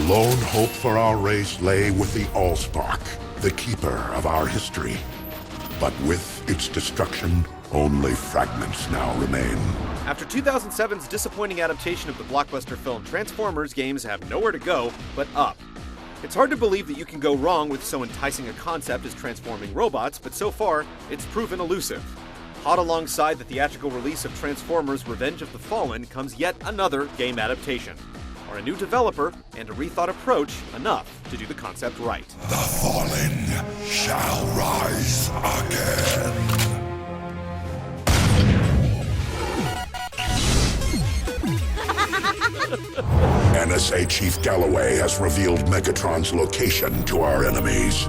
lone hope for our race lay with the Allspark, the keeper of our history. But with its destruction, only fragments now remain. After 2007's disappointing adaptation of the blockbuster film Transformers, games have nowhere to go but up. It's hard to believe that you can go wrong with so enticing a concept as transforming robots, but so far, it's proven elusive. Hot alongside the theatrical release of Transformers Revenge of the Fallen comes yet another game adaptation. Are a new developer and a rethought approach enough to do the concept right? The fallen shall rise again. NSA Chief Galloway has revealed Megatron's location to our enemies.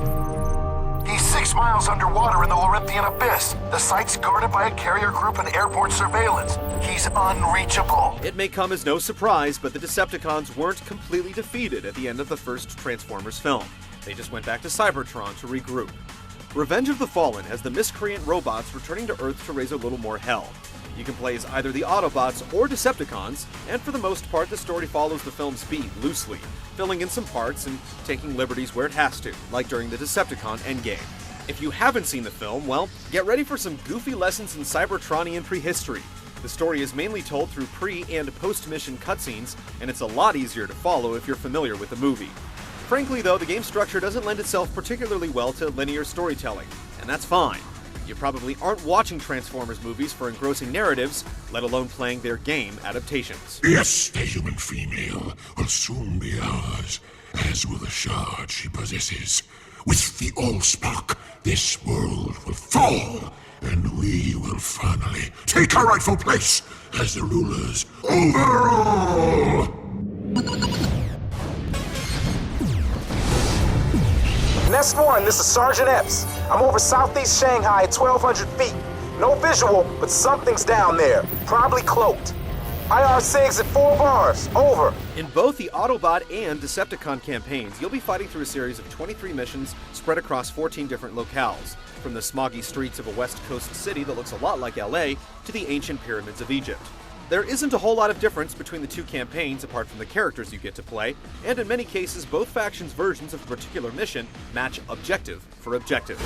He's 6 miles underwater in the Laurenthian Abyss. The site's guarded by a carrier group and airborne surveillance. He's unreachable. It may come as no surprise, but the Decepticons weren't completely defeated at the end of the first Transformers film. They just went back to Cybertron to regroup. Revenge of the Fallen has the miscreant robots returning to Earth to raise a little more hell. You can play as either the Autobots or Decepticons, and for the most part the story follows the film's beat loosely, filling in some parts and taking liberties where it has to, like during the Decepticon Endgame. If you haven't seen the film, well, get ready for some goofy lessons in Cybertronian prehistory. The story is mainly told through pre- and post-mission cutscenes, and it's a lot easier to follow if you're familiar with the movie. Frankly though, the game structure doesn't lend itself particularly well to linear storytelling, and that's fine. You probably aren't watching Transformers movies for engrossing narratives, let alone playing their game adaptations. Yes, the human female will soon be ours, as will the shard she possesses. With the Allspark, this world will fall, and we will finally take our rightful place as the rulers over all! Nest 1, this is Sergeant Epps. I'm over southeast Shanghai at 1,200 feet. No visual, but something's down there. Probably cloaked. IR SIGs at 4 bars. Over. In both the Autobot and Decepticon campaigns, you'll be fighting through a series of 23 missions spread across 14 different locales, from the smoggy streets of a West Coast city that looks a lot like LA to the ancient pyramids of Egypt. There isn't a whole lot of difference between the two campaigns apart from the characters you get to play, and in many cases both factions' versions of a particular mission match objective for objective.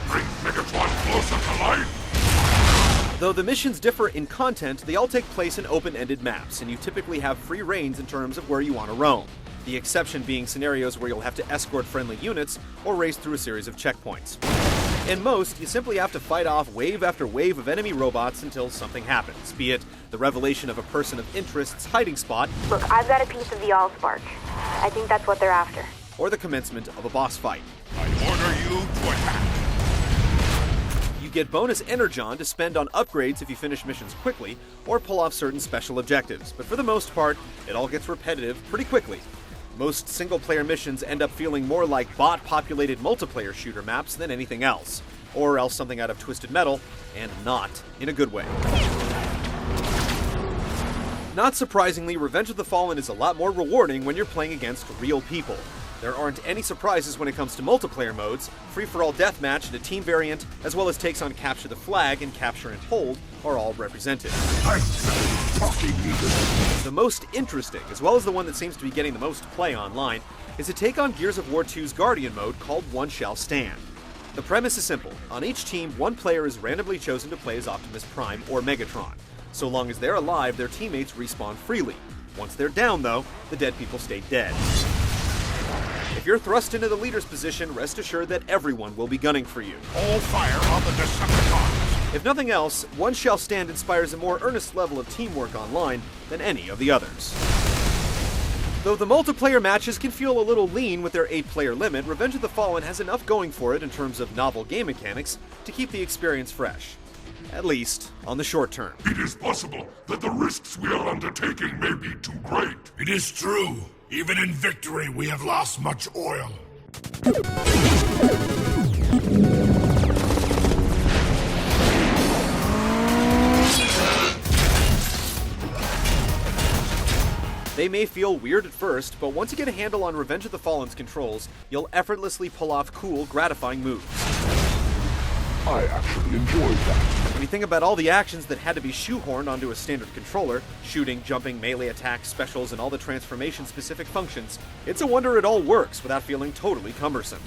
Bring Megatron closer to life! Though the missions differ in content, they all take place in open-ended maps, and you typically have free reins in terms of where you want to roam. The exception being scenarios where you'll have to escort friendly units or race through a series of checkpoints. In most, you simply have to fight off wave after wave of enemy robots until something happens, be it the revelation of a person of interest's hiding spot. Look, I've got a piece of the Allspark. I think that's what they're after. Or the commencement of a boss fight. I order you to attack! You get bonus energon to spend on upgrades if you finish missions quickly, or pull off certain special objectives, but for the most part, it all gets repetitive pretty quickly. Most single-player missions end up feeling more like bot-populated multiplayer shooter maps than anything else, or else something out of Twisted Metal, and not in a good way. Not surprisingly, Revenge of the Fallen is a lot more rewarding when you're playing against real people. There aren't any surprises when it comes to multiplayer modes. Free-for-all deathmatch and a team variant, as well as takes on Capture the Flag and Capture and Hold, are all represented. The most interesting, as well as the one that seems to be getting the most play online, is a take on Gears of War 2's Guardian mode called One Shall Stand. The premise is simple. On each team, one player is randomly chosen to play as Optimus Prime or Megatron. So long as they're alive, their teammates respawn freely. Once they're down, though, the dead people stay dead. If you're thrust into the leader's position, rest assured that everyone will be gunning for you. All fire on the Decepticons! If nothing else, One Shall Stand inspires a more earnest level of teamwork online than any of the others. Though the multiplayer matches can feel a little lean with their 8-player limit, Revenge of the Fallen has enough going for it in terms of novel game mechanics to keep the experience fresh. At least, on the short term. It is possible that the risks we are undertaking may be too great. It is true. Even in victory, we have lost much oil. They may feel weird at first, but once you get a handle on Revenge of the Fallen's controls, you'll effortlessly pull off cool, gratifying moves. I actually enjoyed that. When you think about all the actions that had to be shoehorned onto a standard controller, shooting, jumping, melee attacks, specials, and all the transformation-specific functions, it's a wonder it all works without feeling totally cumbersome.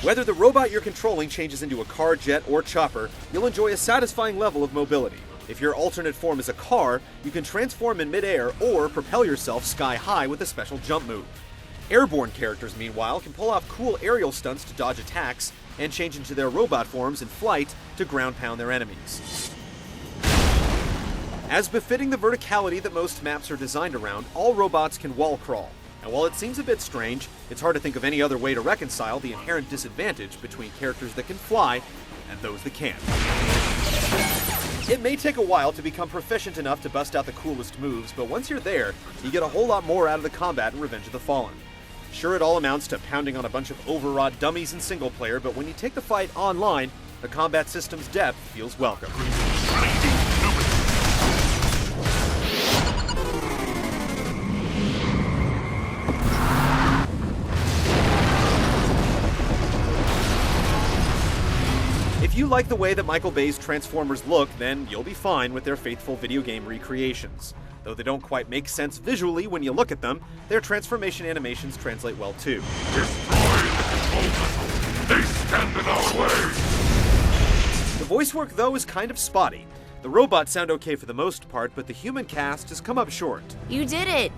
Whether the robot you're controlling changes into a car, jet, or chopper, you'll enjoy a satisfying level of mobility. If your alternate form is a car, you can transform in midair or propel yourself sky high with a special jump move. Airborne characters, meanwhile, can pull off cool aerial stunts to dodge attacks and change into their robot forms in flight to ground pound their enemies. As befitting the verticality that most maps are designed around, all robots can wall crawl. And while it seems a bit strange, it's hard to think of any other way to reconcile the inherent disadvantage between characters that can fly and those that can't. It may take a while to become proficient enough to bust out the coolest moves, but once you're there, you get a whole lot more out of the combat in Revenge of the Fallen. Sure, it all amounts to pounding on a bunch of overwrought dummies in single player, but when you take the fight online, the combat system's depth feels welcome. If you like the way that Michael Bay's Transformers look, then you'll be fine with their faithful video game recreations. Though they don't quite make sense visually when you look at them, their transformation animations translate well too. They stand in our way! The voice work, though, is kind of spotty. The robots sound okay for the most part, but the human cast has come up short. You did it!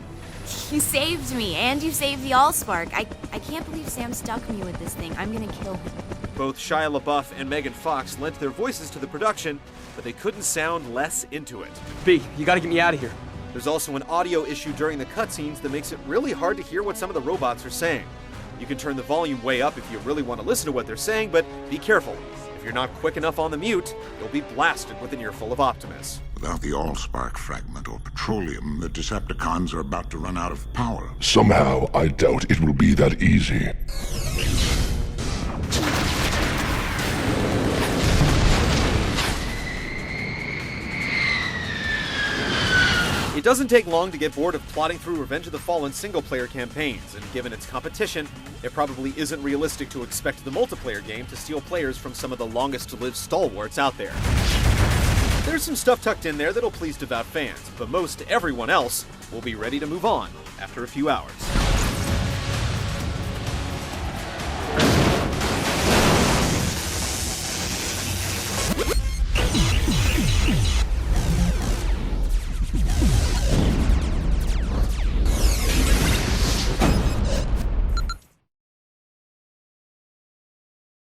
You saved me, and you saved the Allspark. I can't believe Sam stuck me with this thing. I'm gonna kill him. Both Shia LaBeouf and Megan Fox lent their voices to the production, but they couldn't sound less into it. B, you gotta get me out of here. There's also an audio issue during the cutscenes that makes it really hard to hear what some of the robots are saying. You can turn the volume way up if you really want to listen to what they're saying, but be careful. If you're not quick enough on the mute, you'll be blasted with an earful of Optimus. Without the Allspark fragment or petroleum, the Decepticons are about to run out of power. Somehow, I doubt it will be that easy. It doesn't take long to get bored of plotting through Revenge of the Fallen single-player campaigns, and given its competition, it probably isn't realistic to expect the multiplayer game to steal players from some of the longest-lived stalwarts out there. There's some stuff tucked in there that'll please devout fans, but most everyone else will be ready to move on after a few hours.